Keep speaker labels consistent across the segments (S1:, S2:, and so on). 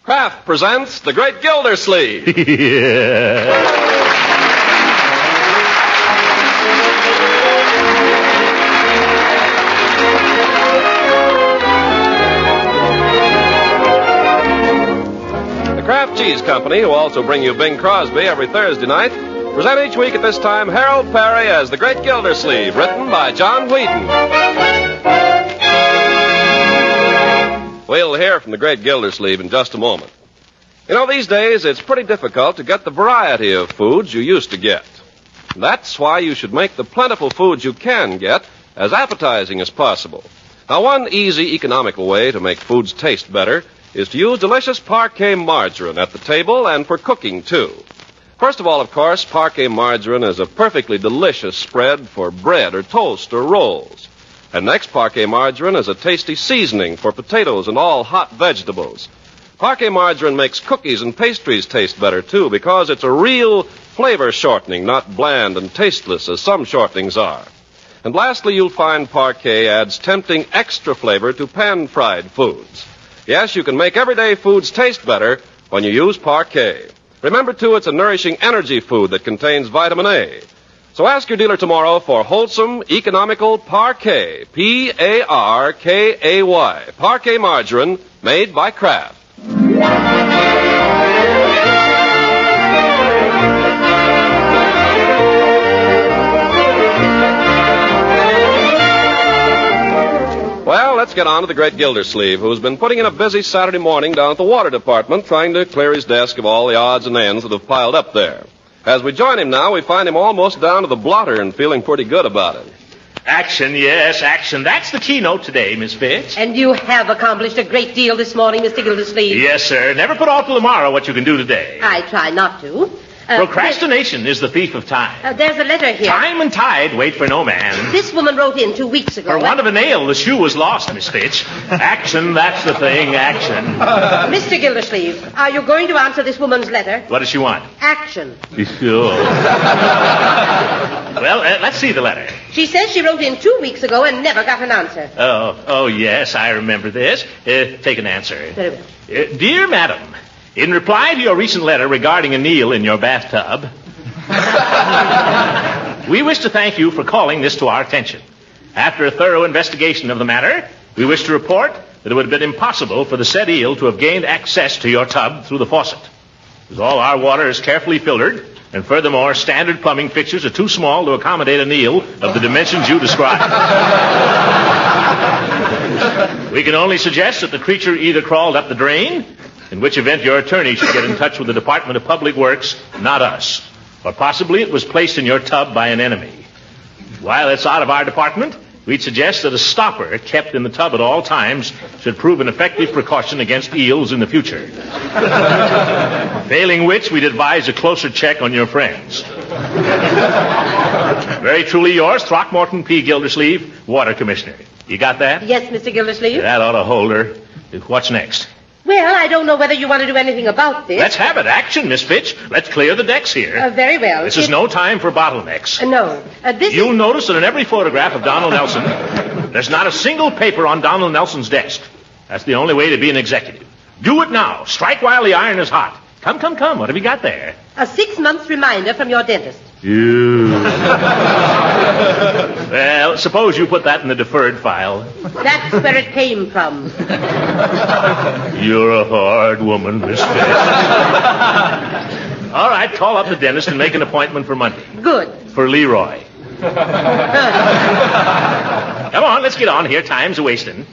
S1: Kraft presents The Great Gildersleeve. The Kraft Cheese Company, who also bring you Bing Crosby every Thursday night, present each week at this time Harold Peary as The Great Gildersleeve, written by John Whedon. We'll hear from the Great Gildersleeve in just a moment. You know, these days it's pretty difficult to get the variety of foods you used to get. That's why you should make the plentiful foods you can get as appetizing as possible. Now, one easy, economical way to make foods taste better is to use delicious Parquet margarine at the table and for cooking, too. First of all, of course, Parquet margarine is a perfectly delicious spread for bread or toast or rolls. And next, Parquet margarine is a tasty seasoning for potatoes and all hot vegetables. Parquet margarine makes cookies and pastries taste better, too, because it's a real flavor shortening, not bland and tasteless as some shortenings are. And lastly, you'll find Parquet adds tempting extra flavor to pan-fried foods. Yes, you can make everyday foods taste better when you use Parquet. Remember, too, it's a nourishing energy food that contains vitamin A. So ask your dealer tomorrow for wholesome, economical Parquet, P-A-R-K-A-Y, Parquet margarine made by Kraft. Well, let's get on to the Great Gildersleeve, who's been putting in a busy Saturday morning down at the water department trying to clear his desk of all the odds and ends that have piled up there. As we join him now, we find him almost down to the blotter and feeling pretty good about it.
S2: Action, yes, action. That's the keynote today, Miss Fitz.
S3: And you have accomplished a great deal this morning, Mr. Gildersleeve.
S2: Yes, sir. Never put off till tomorrow what you can do today.
S3: I try not to.
S2: Procrastination is the thief of time.
S3: There's a letter here.
S2: Time and tide wait for no man.
S3: This woman wrote in 2 weeks ago.
S2: For want of a nail, the shoe was lost, Miss Fitch. Action, that's the thing, action.
S3: Mr. Gildersleeve, are you going to answer this woman's letter?
S2: What does she want?
S3: Action.
S2: Sure. Well, let's see the letter.
S3: She says she wrote in 2 weeks ago and never got an answer.
S2: Oh, yes, I remember this. Take an answer.
S3: Very well.
S2: Dear Madam, in reply to your recent letter regarding a Neil in your bathtub, we wish to thank you for calling this to our attention. After a thorough investigation of the matter, we wish to report that it would have been impossible for the said eel to have gained access to your tub through the faucet, as all our water is carefully filtered, and furthermore, standard plumbing fixtures are too small to accommodate an eel of the dimensions you describe. We can only suggest that the creature either crawled up the drain, in which event your attorney should get in touch with the Department of Public Works, not us. Or possibly it was placed in your tub by an enemy. While it's out of our department, we'd suggest that a stopper kept in the tub at all times should prove an effective precaution against eels in the future. Failing which, we'd advise a closer check on your friends. Very truly yours, Throckmorton P. Gildersleeve, Water Commissioner. You got that?
S3: Yes, Mr. Gildersleeve.
S2: That ought to hold her. What's next?
S3: Well, I don't know whether you want to do anything about this.
S2: Let's have it. Action, Miss Fitch. Let's clear the decks here.
S3: Very well.
S2: This is no time for bottlenecks.
S3: No.
S2: You'll notice that in every photograph of Donald Nelson, there's not a single paper on Donald Nelson's desk. That's the only way to be an executive. Do it now. Strike while the iron is hot. Come. What have you got there?
S3: A 6-month reminder from your dentist.
S2: You. Well, suppose you put that in the deferred file.
S3: That's where it came from.
S2: You're a hard woman, Miss Fitch. All right, call up the dentist and make an appointment for Monday.
S3: Good.
S2: For Leroy. Come on, let's get on here. Time's a-wasting.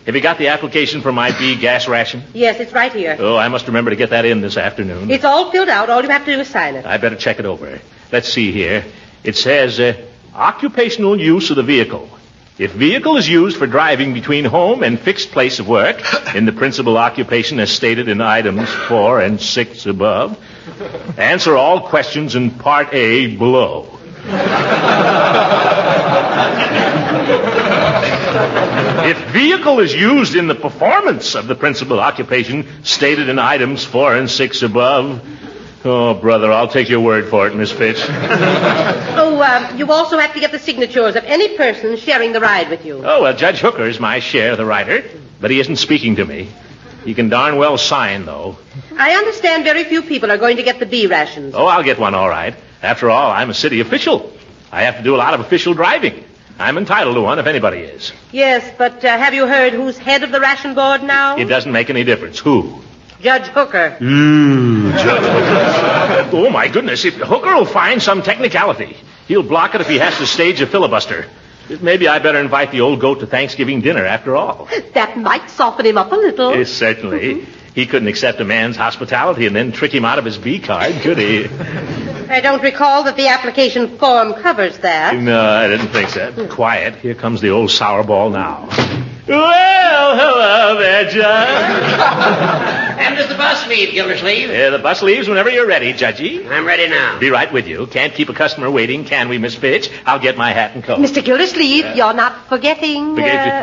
S2: Have you got the application for my B gas ration?
S3: Yes, it's right here.
S2: Oh, I must remember to get that in this afternoon.
S3: It's all filled out. All you have to do is sign it.
S2: I better check it over. Let's see here. It says, occupational use of the vehicle. If vehicle is used for driving between home and fixed place of work, in the principal occupation as stated in items 4 and 6 above, answer all questions in Part A below. If vehicle is used in the performance of the principal occupation stated in items 4 and 6 above, oh, brother, I'll take your word for it, Miss Fitch.
S3: You also have to get the signatures of any person sharing the ride with you.
S2: Oh, well, Judge Hooker's my share of the rider, but he isn't speaking to me. He can darn well sign, though.
S3: I understand very few people are going to get the B rations.
S2: Oh, I'll get one all right. After all, I'm a city official. I have to do a lot of official driving. I'm entitled to one if anybody is.
S3: Yes, but have you heard who's head of the ration board now?
S2: It doesn't make any difference. Who?
S3: Judge Hooker.
S2: Judge Hooker. Oh, my goodness. Hooker will find some technicality. He'll block it if he has to stage a filibuster. Maybe I better invite the old goat to Thanksgiving dinner after all.
S3: That might soften him up a little.
S2: Yes, certainly. He couldn't accept a man's hospitality and then trick him out of his B card, could he?
S3: I don't recall that the application form covers that.
S2: No, I didn't think so. Quiet. Here comes the old sour ball now. Well, hello there, Judge.
S4: When does the bus leave, Gildersleeve?
S2: The bus leaves whenever you're ready, Judgy.
S4: I'm ready now.
S2: Be right with you. Can't keep a customer waiting, can we, Miss Fitch? I'll get my hat and coat.
S3: Mr. Gildersleeve, you're not forgetting...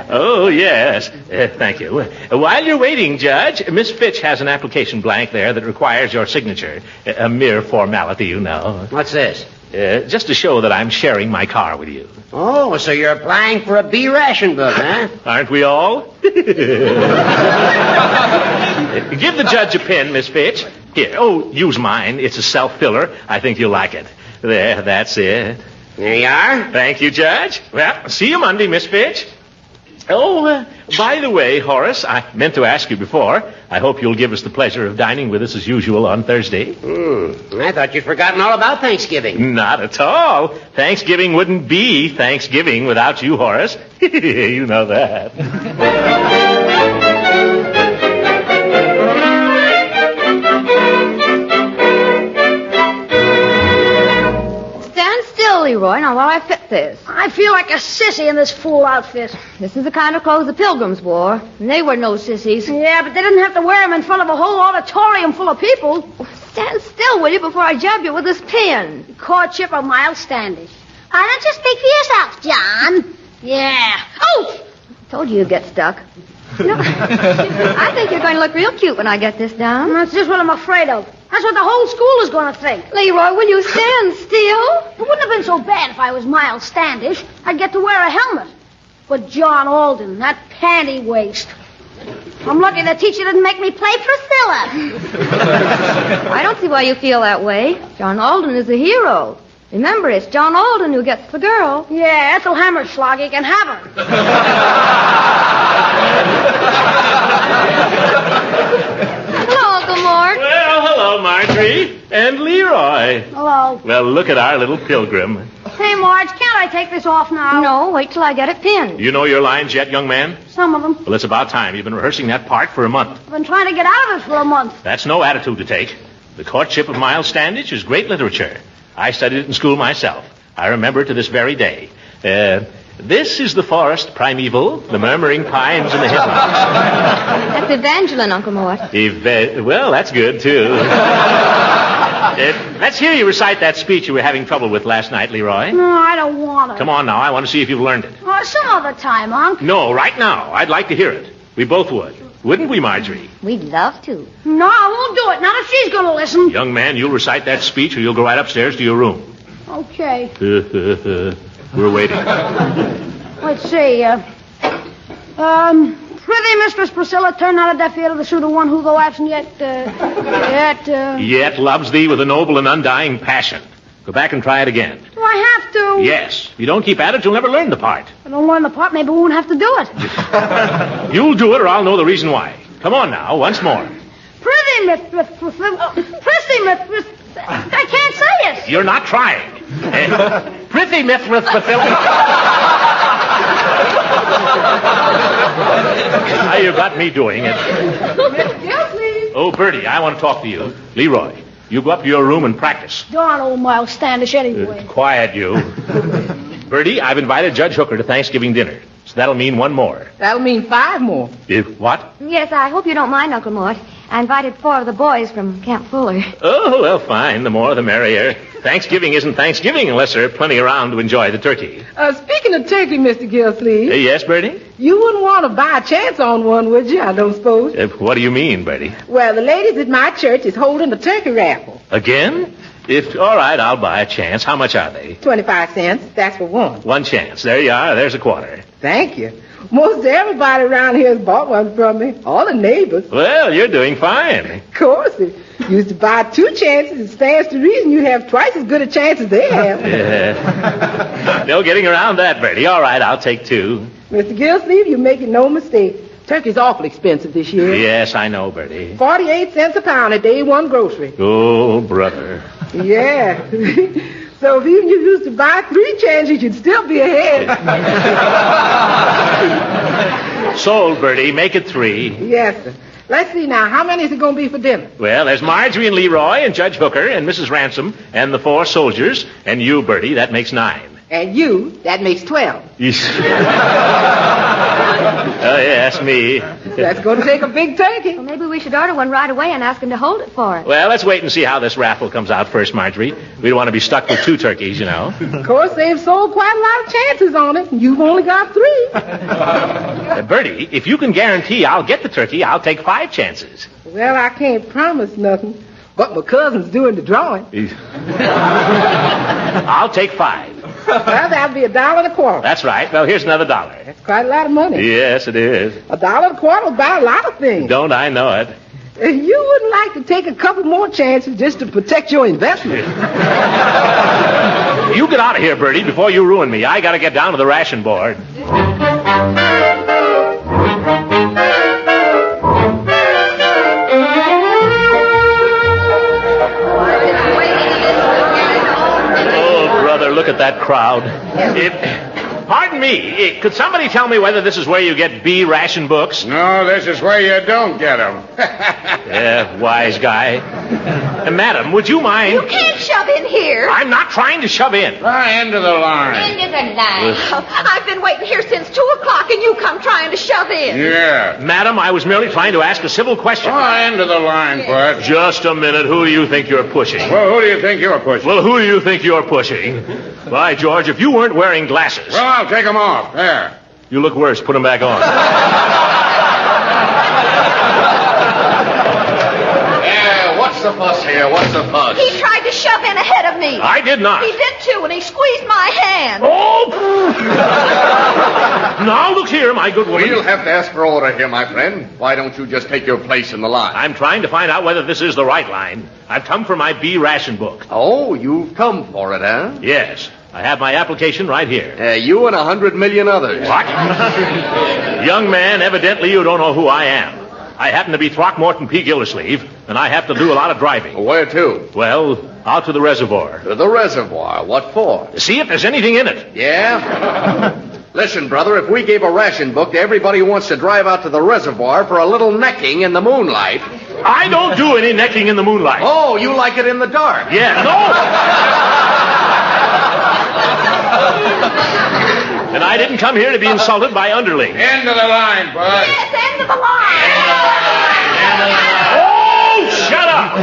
S2: Oh, yes. Thank you. While you're waiting, Judge, Miss Fitch has an application blank there that requires your signature. A mere formality, you know.
S4: What's this?
S2: Just to show that I'm sharing my car with you.
S4: Oh, so you're applying for a B Ration Book, huh?
S2: Aren't we all? Give the judge a pen, Miss Fitch. Here, use mine. It's a self-filler. I think you'll like it. There, that's it.
S4: There you are.
S2: Thank you, Judge. Well, see you Monday, Miss Fitch. Oh, by the way, Horace, I meant to ask you before. I hope you'll give us the pleasure of dining with us as usual on Thursday.
S4: I thought you'd forgotten all about Thanksgiving.
S2: Not at all. Thanksgiving wouldn't be Thanksgiving without you, Horace. You know that.
S5: Leroy, now while I fit this.
S6: I feel like a sissy in this fool outfit.
S5: This is the kind of clothes the Pilgrims wore, and they were no sissies.
S6: Yeah, but they didn't have to wear them in front of a whole auditorium full of people.
S5: Stand still, will you, before I jab you with this pin?
S6: Courtship of Miles Standish.
S7: Why don't you speak for yourself, John?
S6: Yeah. Oh!
S5: Told you you'd get stuck. I think you're going to look real cute when I get this down.
S6: That's just what I'm afraid of. That's what the whole school is going to think.
S5: Leroy, will you stand still?
S6: It wouldn't have been so bad if I was Miles Standish. I'd get to wear a helmet. But John Alden, that panty waist. I'm lucky the teacher didn't make me play Priscilla.
S5: I don't see why you feel that way. John Alden is a hero. Remember, it's John Alden who gets the girl.
S6: Yeah, Ethel Hammerschlag, he can have her.
S5: Hello, Uncle Mort.
S2: Well, hello, Marjorie. And Leroy.
S6: Hello.
S2: Well, look at our little pilgrim.
S6: Hey, Marge, can't I take this off now?
S5: No, wait till I get it pinned.
S2: You know your lines yet, young man?
S6: Some of them.
S2: Well, it's about time. You've been rehearsing that part for a month.
S6: I've been trying to get out of it for a month.
S2: That's no attitude to take. The Courtship of Miles Standish is great literature. I studied it in school myself. I remember it to this very day. This is the forest primeval, the murmuring pines and the hemlocks.
S5: That's Evangeline, Uncle Mort.
S2: Well, that's good, too. Let's hear you recite that speech you were having trouble with last night, Leroy.
S6: No, I don't want to.
S2: Come on now, I want to see if you've learned it.
S6: Some other time, Unc.
S2: No, right now. I'd like to hear it. We both would. Wouldn't we, Marjorie?
S5: We'd love to.
S6: No, I won't do it. Not if she's going to listen.
S2: Young man, you'll recite that speech or you'll go right upstairs to your room.
S6: Okay.
S2: We're waiting.
S6: Let's see. Prithee, Mistress Priscilla, turn not a deaf ear to the suitor one who, though absent
S2: Yet loves thee with a noble and undying passion. Go back and try it again.
S6: Do I have to?
S2: Yes. If you don't keep at it, you'll never learn the part.
S6: If I don't learn the part, maybe we won't have to do it.
S2: You'll do it or I'll know the reason why. Come on now, once more.
S6: Prithee, Mistress I can't say it.
S2: You're not trying. Prithee, Mistress Priscilla. Now you got me doing it. Oh, Bertie, I want to talk to you. Leroy, you go up to your room and practice.
S6: Darn old Miles Standish anyway.
S2: Quiet, you. Bertie, I've invited Judge Hooker to Thanksgiving dinner. So that'll mean one more.
S8: That'll mean 5 more.
S2: What?
S5: Yes, I hope you don't mind, Uncle Mort. I invited 4 of the boys from Camp Fuller.
S2: Oh, well, fine. The more the merrier. Thanksgiving isn't Thanksgiving unless there are plenty around to enjoy the turkey.
S8: Speaking of turkey, Mr. Gildersleeve.
S2: Yes, Bertie?
S8: You wouldn't want to buy a chance on one, would you? I don't suppose.
S2: What do you mean, Bertie?
S8: Well, the ladies at my church is holding a turkey raffle.
S2: Again? All right, I'll buy a chance. How much are they?
S8: 25 cents. That's for one.
S2: One chance. There you are. There's a quarter.
S8: Thank you. Most everybody around here has bought one from me. All the neighbors.
S2: Well, you're doing fine.
S8: Of course. If you used to buy 2 chances, it stands to reason you have twice as good a chance as they have.
S2: Yeah. No getting around that, Bertie. All right, I'll take 2.
S8: Mr. Gildersleeve, you're making no mistake. Turkey's awful expensive this year.
S2: Yes, I know, Bertie.
S8: 48 cents a pound at Day One Grocery.
S2: Oh, brother.
S8: Yeah. So if even you used to buy 3 chances, you'd still be ahead.
S2: Sold, Bertie. Make it 3.
S8: Yes, sir. Let's see now. How many is it going to be for dinner?
S2: Well, there's Marjorie and Leroy and Judge Hooker and Mrs. Ransom and the 4 soldiers and you, Bertie. That makes 9.
S8: And you, that makes 12.
S2: Oh, yes, me.
S8: That's going to take a big turkey.
S5: Well, maybe we should order one right away and ask him to hold it for us.
S2: Well, let's wait and see how this raffle comes out first, Marjorie. We don't want to be stuck with 2 turkeys, you know.
S8: Of course, they've sold quite a lot of chances on it, and you've only got 3.
S2: Bertie, if you can guarantee I'll get the turkey, I'll take 5 chances.
S8: Well, I can't promise nothing, but my cousin's doing the drawing.
S2: I'll take 5.
S8: Well, that'll be $1.25.
S2: That's right. Well, here's another $1.
S8: That's quite a lot of money.
S2: Yes, it is.
S8: $1.25 will buy a lot of things.
S2: Don't I know it?
S8: You wouldn't like to take a couple more chances just to protect your investment.
S2: You get out of here, Bertie, before you ruin me. I got to get down to the ration board. Look at that crowd. Pardon me, could somebody tell me whether this is where you get B Ration Books?
S9: No, this is where you don't get them.
S2: Yeah, wise guy. Madam, would you mind?
S3: You can't shove in here.
S2: I'm not trying to shove in.
S9: Try into the line.
S7: Into the line.
S3: I've been waiting here since 2 o'clock, and you come trying to shove in.
S9: Yeah.
S2: Madam, I was merely trying to ask a civil question.
S9: Try into the line, Bud.
S2: Just a minute. Who do you think you're pushing?
S9: Well, who do you think you're pushing?
S2: Well, who do you think you're pushing? By George, if you weren't wearing glasses...
S9: Well, I'll take them off. There.
S2: You look worse. Put them back on.
S1: Yeah, what's the fuss here? What's the fuss?
S3: He tried to shove in ahead of me.
S2: I did not.
S3: He did, too, and he squeezed my hand.
S2: Oh! Now, look here, my good woman.
S1: We'll have to ask for order here, my friend. Why don't you just take your place in the line?
S2: I'm trying to find out whether this is the right line. I've come for my B Ration Book.
S1: Oh, you've come for it, huh?
S2: Yes. I have my application right here.
S1: You and 100 million others.
S2: What? Young man, evidently you don't know who I am. I happen to be Throckmorton P. Gildersleeve, and I have to do a lot of driving.
S1: Where to?
S2: Well, out to the reservoir.
S1: To the reservoir. What for?
S2: To see if there's anything in it.
S1: Yeah? Listen, brother, if we gave a ration book to everybody who wants to drive out to the reservoir for a little necking in the moonlight...
S2: I don't do any necking in the moonlight.
S1: Oh, you like it in the dark?
S2: Yeah, no! And I didn't come here to be insulted by underlings.
S9: End of the line, Bud.
S3: Yes, end of the line.
S2: Oh, shut up!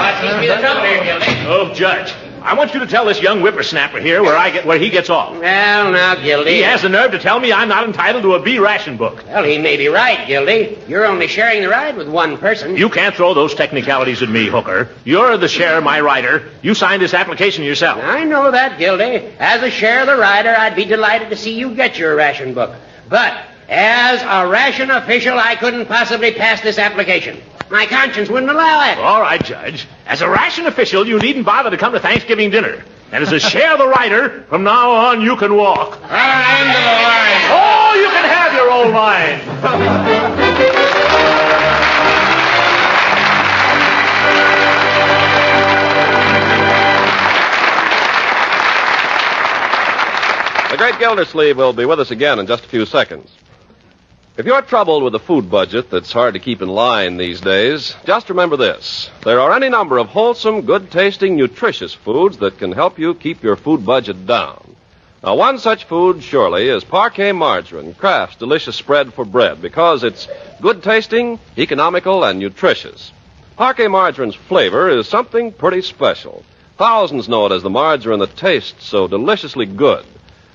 S4: What seems to be the trouble here, Gildy?
S2: Oh, Judge, I want you to tell this young whippersnapper here where he gets off.
S4: Well, now, Gildy.
S2: He has the nerve to tell me I'm not entitled to a B Ration Book.
S4: Well, he may be right, Gildy. You're only sharing the ride with one person.
S2: You can't throw those technicalities at me, Hooker. You're the share, my rider. You signed this application yourself.
S4: I know that, Gildy. As a share of the rider, I'd be delighted to see you get your ration book. But as a ration official, I couldn't possibly pass this application. My conscience wouldn't allow it.
S2: All right, Judge. As a ration official, you needn't bother to come to Thanksgiving dinner. And as a share of the rider, from now on, you can walk.
S9: End of the line.
S2: Oh, you can have your old line.
S1: The Great Gildersleeve will be with us again in just a few seconds. If you're troubled with a food budget that's hard to keep in line these days, just remember this. There are any number of wholesome, good-tasting, nutritious foods that can help you keep your food budget down. Now, one such food, surely, is Parquet Margarine, Kraft's delicious spread for bread, because it's good-tasting, economical, and nutritious. Parquet Margarine's flavor is something pretty special. Thousands know it as the margarine that tastes so deliciously good.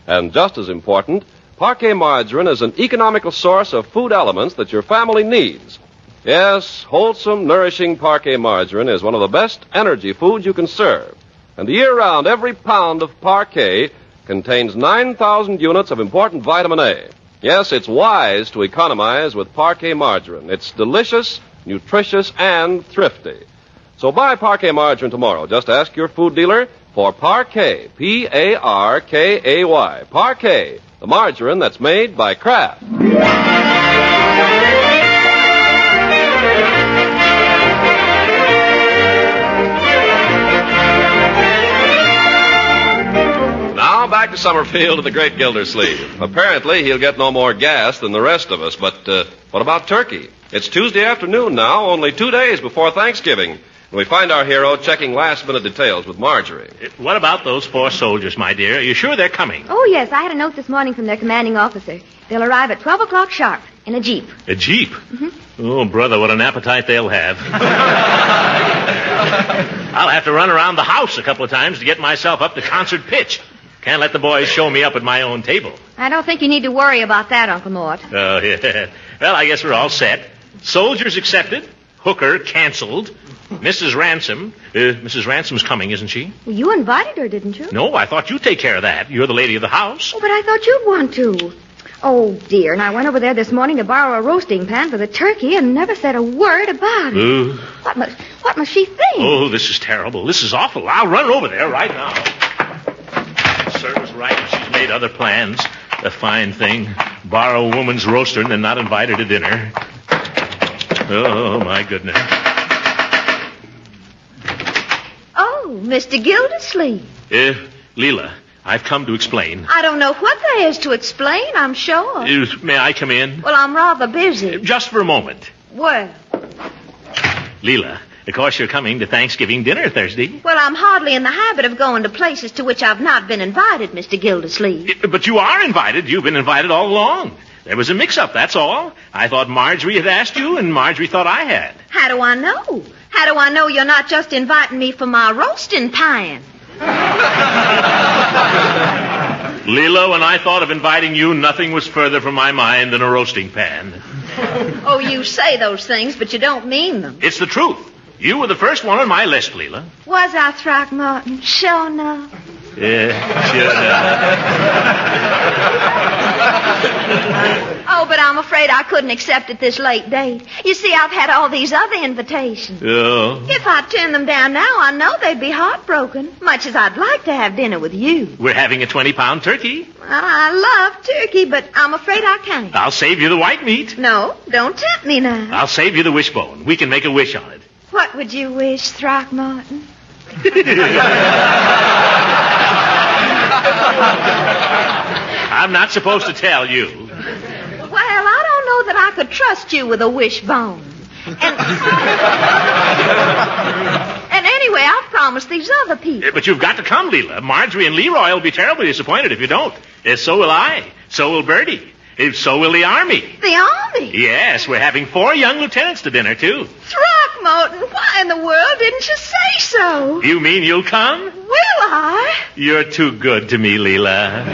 S1: And just as important, Parquet Margarine is an economical source of food elements that your family needs. Yes, wholesome, nourishing Parquet Margarine is one of the best energy foods you can serve. And year-round, every pound of Parquet contains 9,000 units of important vitamin A. Yes, it's wise to economize with Parquet margarine. It's delicious, nutritious, and thrifty. So buy Parquet margarine tomorrow. Just ask your food dealer for Parquet, Parkay. Parquet, the margarine that's made by Kraft. Now back to Summerfield and the Great Gildersleeve. Apparently he'll get no more gas than the rest of us, but what about turkey? It's Tuesday afternoon now, only 2 days before Thanksgiving. And we find our hero checking last-minute details with Marjorie.
S2: What about those 4 soldiers, my dear? Are you sure they're coming?
S5: Oh, yes. I had a note this morning from their commanding officer. They'll arrive at 12 o'clock sharp in a jeep.
S2: A jeep? Mm-hmm. Oh, brother, what an appetite they'll have. I'll have to run around the house a couple of times to get myself up to concert pitch. Can't let the boys show me up at my own table.
S5: I don't think you need to worry about that, Uncle Mort.
S2: Oh, yeah. Well, I guess we're all set. Soldiers accepted. Hooker canceled. Mrs. Ransom's coming, isn't she?
S5: Well, you invited her, didn't you?
S2: No, I thought you'd take care of that. You're the lady of the house.
S5: Oh, but I thought you'd want to. Oh, dear, and I went over there this morning to borrow a roasting pan for the turkey and never said a word about it. What must she think?
S2: Oh, this is terrible. This is awful. I'll run over there right now. Serves right. She's made other plans. A fine thing. Borrow a woman's roaster and then not invite her to dinner. Oh, my goodness.
S5: Oh, Mr. Gildersleeve.
S2: Leela, I've come to explain.
S5: I don't know what there is to explain, I'm sure.
S2: May I come in?
S5: Well, I'm rather busy.
S2: Just for a moment.
S5: Well.
S2: Leela, of course you're coming to Thanksgiving dinner Thursday.
S5: Well, I'm hardly in the habit of going to places to which I've not been invited, Mr. Gildersleeve.
S2: But you are invited. You've been invited all along. There was a mix-up, that's all. I thought Marjorie had asked you, and Marjorie thought I had.
S5: How do I know? How do I know you're not just inviting me for my roasting pan?
S2: Leela, when I thought of inviting you, nothing was further from my mind than a roasting pan.
S5: Oh, you say those things, but you don't mean them.
S2: It's the truth. You were the first one on my list, Leela.
S5: Was I, Throckmorton? Sure enough.
S2: Yeah, sure enough.
S5: Oh, but I'm afraid I couldn't accept at this late date. You see, I've had all these other invitations.
S2: Oh.
S5: If I turned them down now, I know they'd be heartbroken, much as I'd like to have dinner with you.
S2: We're having a 20-pound turkey.
S5: Well, I love turkey, but I'm afraid I can't.
S2: I'll save you the white meat.
S5: No, don't tempt me now.
S2: I'll save you the wishbone. We can make a wish on it.
S5: What would you wish, Throckmorton?
S2: I'm not supposed to tell you.
S5: Well, I don't know that I could trust you with a wishbone. And anyway, I've promised these other people.
S2: But you've got to come, Leela. Marjorie and Leroy will be terribly disappointed if you don't. So will I. So will Bertie. So will the Army.
S5: The Army?
S2: Yes, we're having 4 young lieutenants to dinner, too.
S5: Throckmorton, why in the world didn't you say so?
S2: You mean you'll come?
S5: Will I?
S2: You're too good to me, Leela.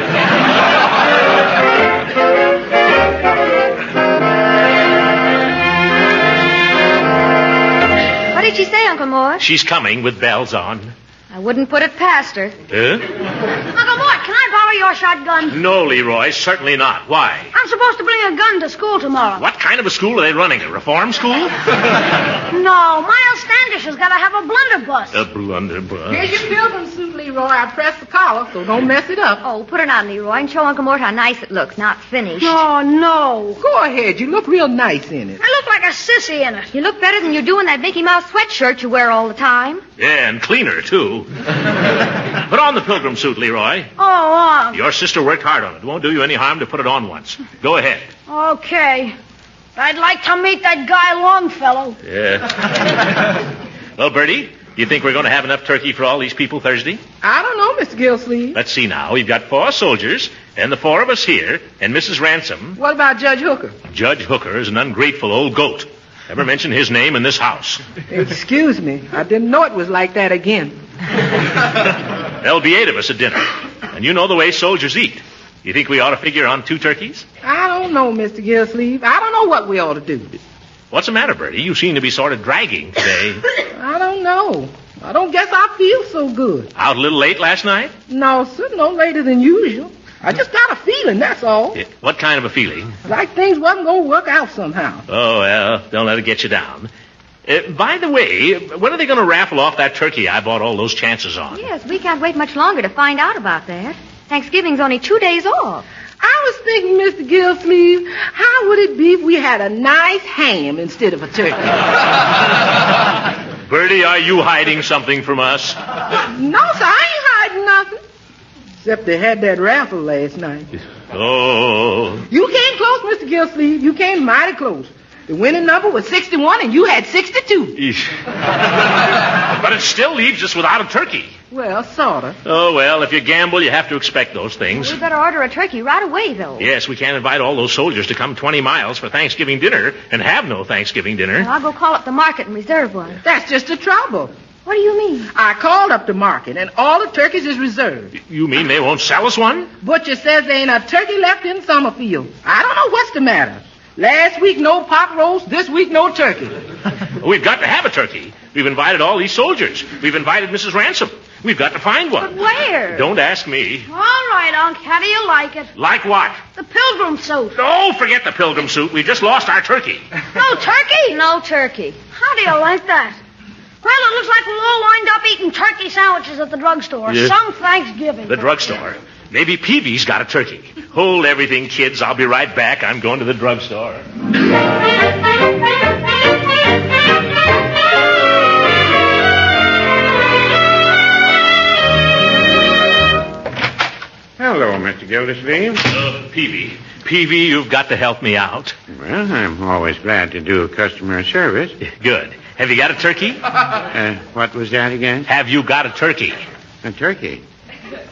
S5: What did she say, Uncle Mort?
S2: She's coming with bells on.
S5: I wouldn't put it past her.
S2: Huh?
S6: Uncle Mort, can I borrow your shotgun?
S2: No, Leroy, certainly not. Why?
S6: I'm supposed to bring a gun to school tomorrow.
S2: What kind of a school are they running? A reform school?
S6: No, Miles Standish has got to have a blunderbuss.
S2: A blunderbuss.
S8: Here's your pilgrim suit, Leroy. I pressed the collar, so don't mess it up.
S5: Oh, put it on, Leroy, and show Uncle Mort how nice it looks, not finished.
S6: Oh, no.
S8: Go ahead. You look real nice in it.
S6: I look like a sissy in it.
S5: You look better than you do in that Mickey Mouse sweatshirt you wear all the time.
S2: Yeah, and cleaner, too. Put on the pilgrim suit, Leroy.
S6: Oh,
S2: Your sister worked hard on it. It won't do you any harm to put it on once. Go ahead.
S6: Okay. I'd like to meet that guy Longfellow.
S2: Yeah. Well, Bertie, you think we're going to have enough turkey for all these people Thursday?
S8: I don't know, Mr. Gildersleeve.
S2: Let's see now. We've got 4 soldiers, and the 4 of us here, and Mrs. Ransom.
S8: What about Judge Hooker?
S2: Judge Hooker is an ungrateful old goat. Never mention his name in this house.
S8: Excuse me. I didn't know it was like that again.
S2: There'll be 8 of us at dinner, and you know the way soldiers eat. You think we ought to figure on 2 turkeys?
S8: I don't know, Mr. Gildersleeve. I don't know what we ought to do.
S2: What's the matter, Bertie? You seem to be sort of dragging today.
S8: I don't know. I don't guess I feel so good.
S2: Out a little late last night?
S8: No, sir, no later than usual. I just got a feeling, that's all.
S2: Yeah, what kind of a feeling?
S8: Like things wasn't going to work out somehow.
S2: Oh, well, don't let it get you down. By the way, when are they going to raffle off that turkey I bought all those chances on?
S5: Yes, we can't wait much longer to find out about that. Thanksgiving's only 2 days off.
S8: I was thinking, Mr. Gildersleeve, how would it be if we had a nice ham instead of a turkey?
S2: Bertie, are you hiding something from us?
S8: No, sir, I ain't hiding nothing. Except they had that raffle last night.
S2: Oh.
S8: You came close, Mr. Gildersleeve. You came mighty close. The winning number was 61, and you had 62.
S2: But it still leaves us without a turkey.
S8: Well, sort of.
S2: Oh, well, if you gamble, you have to expect those things.
S5: We better order a turkey right away, though.
S2: Yes, we can't invite all those soldiers to come 20 miles for Thanksgiving dinner and have no Thanksgiving dinner.
S5: Well, I'll go call up the market and reserve one.
S8: That's just the trouble.
S5: What do you mean?
S8: I called up the market, and all the turkeys is reserved.
S2: You mean they won't sell us one?
S8: Butcher says there ain't a turkey left in Summerfield. I don't know what's the matter. Last week, no pot roast. This week, no turkey.
S2: We've got to have a turkey. We've invited all these soldiers. We've invited Mrs. Ransom. We've got to find one.
S6: But where?
S2: Don't ask me.
S6: All right, Unc. How do you like it?
S2: Like what?
S6: The pilgrim suit.
S2: Oh, forget the pilgrim suit. We just lost our turkey.
S6: No turkey?
S5: No turkey.
S6: How do you like that? Well, it looks like we'll all wind up eating turkey sandwiches at the drugstore.
S2: Yeah.
S6: Some Thanksgiving.
S2: The drugstore. Maybe Peavy's got a turkey. Hold everything, kids. I'll be right back. I'm going to the drugstore.
S9: Hello, Mr. Gildersleeve.
S2: Peavy. Peavy, you've got to help me out.
S9: Well, I'm always glad to do customer service.
S2: Good. Have you got a turkey?
S9: What was that again?
S2: Have you got a turkey?
S9: A turkey?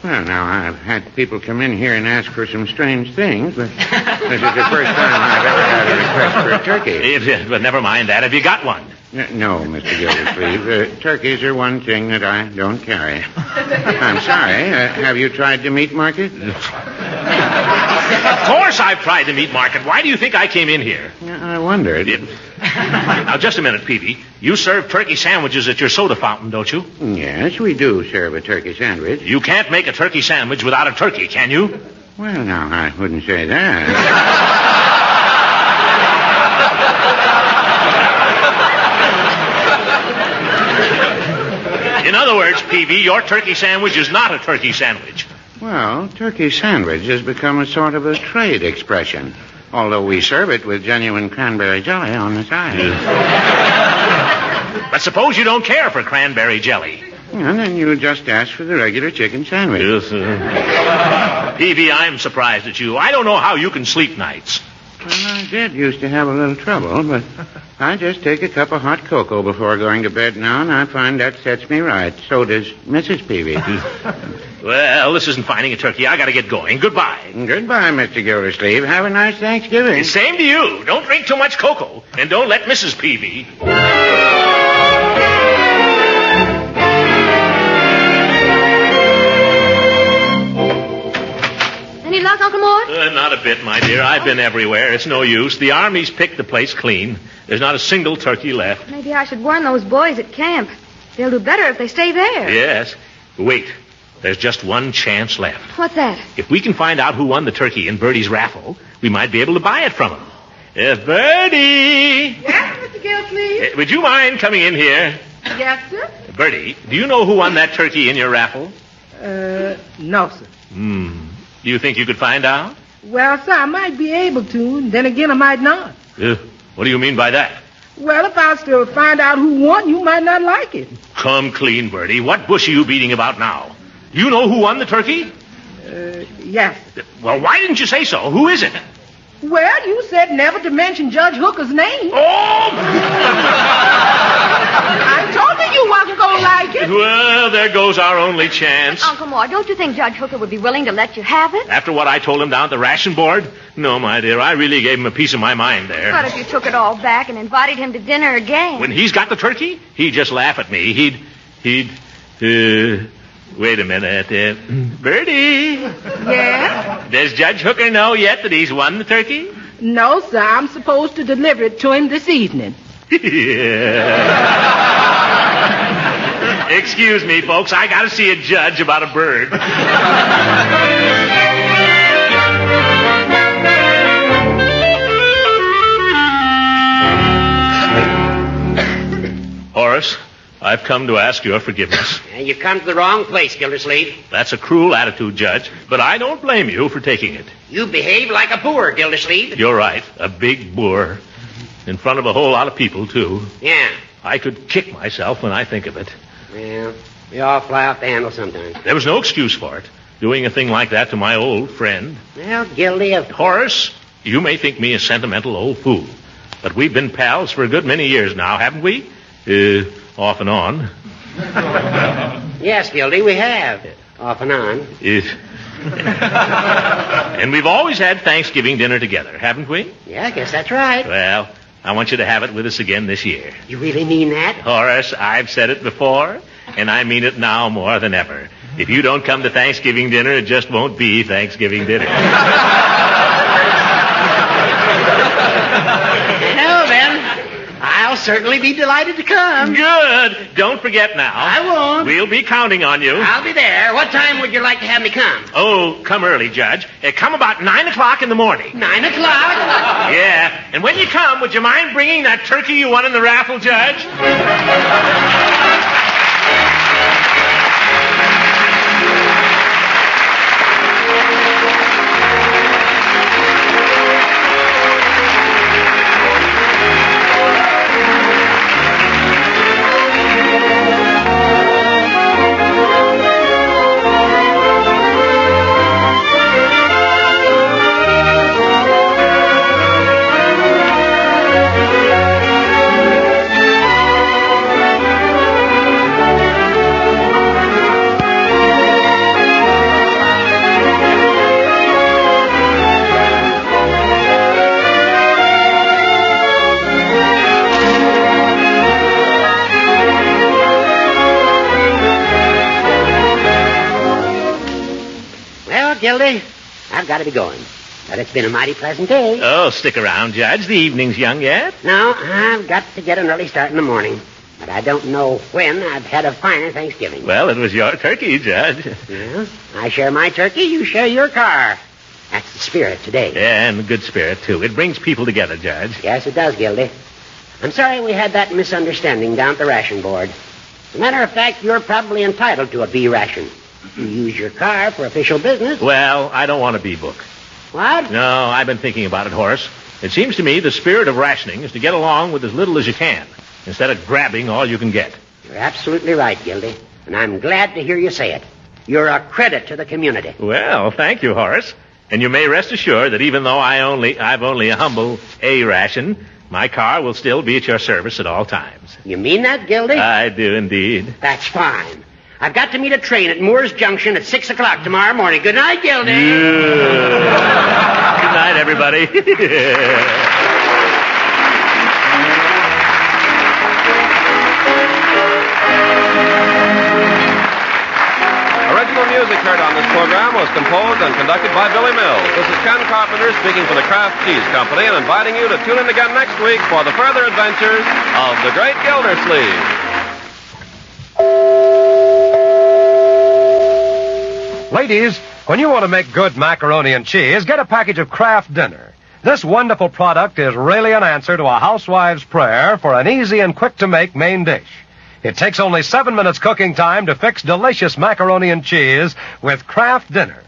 S9: Well, now, I've had people come in here and ask for some strange things, but this is the first time I've ever had a request for a turkey.
S2: But never mind that. Have you got one?
S9: No, Mr. Gildersleeve. Turkeys are one thing that I don't carry. I'm sorry. Have you tried the meat market?
S2: Of course I've tried the meat market. Why do you think I came in here?
S9: I wondered.
S2: Now, just a minute, Peavy. You serve turkey sandwiches at your soda fountain, don't you?
S9: Yes, we do serve a turkey sandwich.
S2: You can't make a turkey sandwich without a turkey, can you?
S9: Well, now, I wouldn't say that.
S2: In other words, Peavy, your turkey sandwich is not a turkey sandwich.
S9: Well, turkey sandwich has become a sort of a trade expression, although we serve it with genuine cranberry jelly on the side.
S2: But suppose you don't care for cranberry jelly.
S9: And then you just ask for the regular chicken sandwich.
S2: Yes, Peavy, I'm surprised at you. I don't know how you can sleep nights.
S9: Well, I did used to have a little trouble, but I just take a cup of hot cocoa before going to bed now, and I find that sets me right. So does Mrs. Peavy.
S2: Well, this isn't finding a turkey. I got to get going. Goodbye.
S9: Goodbye, Mr. Gildersleeve. Have a nice Thanksgiving.
S2: Same to you. Don't drink too much cocoa, and don't let Mrs. Peavy.
S5: Any luck, Uncle Mort?
S2: Not a bit, my dear. I've been everywhere. It's no use. The Army's picked the place clean. There's not a single turkey left.
S5: Maybe I should warn those boys at camp. They'll do better if they stay there.
S2: Yes. Wait. There's just one chance left.
S5: What's that?
S2: If we can find out who won the turkey in Bertie's raffle, we might be able to buy it from him. Bertie!
S8: Yes, Mr. Gildersleeve?
S2: Would you mind coming in here?
S8: Yes, sir?
S2: Bertie, do you know who won that turkey in your raffle?
S8: No, sir.
S2: Do you think you could find out?
S8: Well, sir, I might be able to, and then again I might not.
S2: What do you mean by that?
S8: Well, if I was to find out who won, you might not like it.
S2: Come clean, Bertie. What bush are you beating about now? Do you know who won the turkey?
S8: Yes.
S2: Well, why didn't you say so? Who is it?
S8: Well, you said never to mention Judge Hooker's name.
S2: Oh!
S8: I told you you wasn't going to like it.
S2: Well, there goes our only chance.
S5: Uncle Mort, don't you think Judge Hooker would be willing to let you have it?
S2: After what I told him down at the ration board? No, my dear, I really gave him a piece of my mind there.
S5: What if you took it all back and invited him to dinner again?
S2: When he's got the turkey, he'd just laugh at me. Wait a minute. Bertie.
S8: Yeah?
S2: Does Judge Hooker know yet that he's won the turkey?
S8: No, sir. I'm supposed to deliver it to him this evening.
S2: Excuse me, folks. I got to see a judge about a bird. Horace, I've come to ask your forgiveness.
S4: You come to the wrong place, Gildersleeve.
S2: That's a cruel attitude, Judge, but I don't blame you for taking it.
S4: You behave like a boor, Gildersleeve.
S2: You're right, a big boor. In front of a whole lot of people, too.
S4: Yeah.
S2: I could kick myself when I think of it.
S4: Well, we all fly off the handle sometimes.
S2: There was no excuse for it, doing a thing like that to my old friend.
S4: Well, guilty of...
S2: Horace, you may think me a sentimental old fool, but we've been pals for a good many years now, haven't we? Off and on.
S4: Yes, Gildy, we have. Off and on.
S2: And we've always had Thanksgiving dinner together, haven't we?
S4: Yeah, I guess that's right.
S2: Well, I want you to have it with us again this year.
S4: You really mean that?
S2: Horace, I've said it before, and I mean it now more than ever. If you don't come to Thanksgiving dinner, it just won't be Thanksgiving dinner.
S4: Well, then, I'll certainly be delighted to come.
S2: Good. Don't forget now.
S4: I won't.
S2: We'll be counting on you.
S4: I'll be there. What time would you like to have me come?
S2: Oh, come early, Judge. Come about 9 o'clock in the morning.
S4: 9 o'clock?
S2: Yeah. And when you come, would you mind bringing that turkey you won in the raffle, Judge?
S4: Gildy, I've got to be going. But it's been a mighty pleasant day.
S2: Oh, stick around, Judge. The evening's young yet.
S4: No, I've got to get an early start in the morning. But I don't know when I've had a finer Thanksgiving.
S2: Well, it was your turkey, Judge.
S4: Well, I share my turkey, you share your car. That's the spirit today.
S2: Yeah, and the good spirit, too. It brings people together, Judge.
S4: Yes, it does, Gildy. I'm sorry we had that misunderstanding down at the ration board. As a matter of fact, you're probably entitled to a B ration. You use your car for official business.
S2: Well, I don't want a B book.
S4: What?
S2: No, I've been thinking about it, Horace. It seems to me the spirit of rationing is to get along with as little as you can, instead of grabbing all you can get.
S4: You're absolutely right, Gildy. And I'm glad to hear you say it. You're a credit to the community.
S2: Well, thank you, Horace. And you may rest assured that even though I've only a humble A ration, my car will still be at your service at all times.
S4: You mean that, Gildy?
S2: I do indeed.
S4: That's fine. I've got to meet a train at Moore's Junction at 6 o'clock tomorrow morning. Good night, Gildy.
S2: Good night, everybody.
S1: Original music heard on this program was composed and conducted by Billy Mills. This is Ken Carpenter speaking for the Kraft Cheese Company and inviting you to tune in again next week for the further adventures of the Great Gildersleeve.
S10: Ladies, when you want to make good macaroni and cheese, get a package of Kraft Dinner. This wonderful product is really an answer to a housewife's prayer for an easy and quick-to-make main dish. It takes only 7 minutes cooking time to fix delicious macaroni and cheese with Kraft Dinner.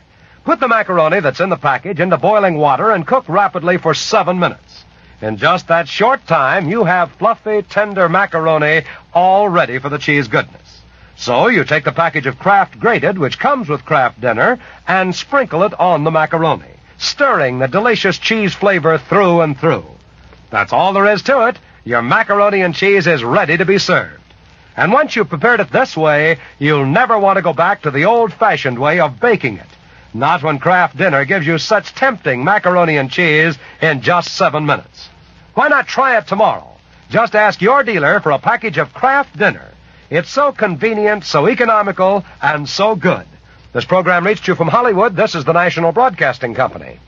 S10: Put the macaroni that's in the package into boiling water and cook rapidly for 7 minutes. In just that short time, you have fluffy, tender macaroni all ready for the cheese goodness. So you take the package of Kraft Grated, which comes with Kraft Dinner, and sprinkle it on the macaroni, stirring the delicious cheese flavor through and through. That's all there is to it. Your macaroni and cheese is ready to be served. And once you've prepared it this way, you'll never want to go back to the old-fashioned way of baking it. Not when Kraft Dinner gives you such tempting macaroni and cheese in just 7 minutes. Why not try it tomorrow? Just ask your dealer for a package of Kraft Dinner. It's so convenient, so economical, and so good. This program reached you from Hollywood. This is the National Broadcasting Company.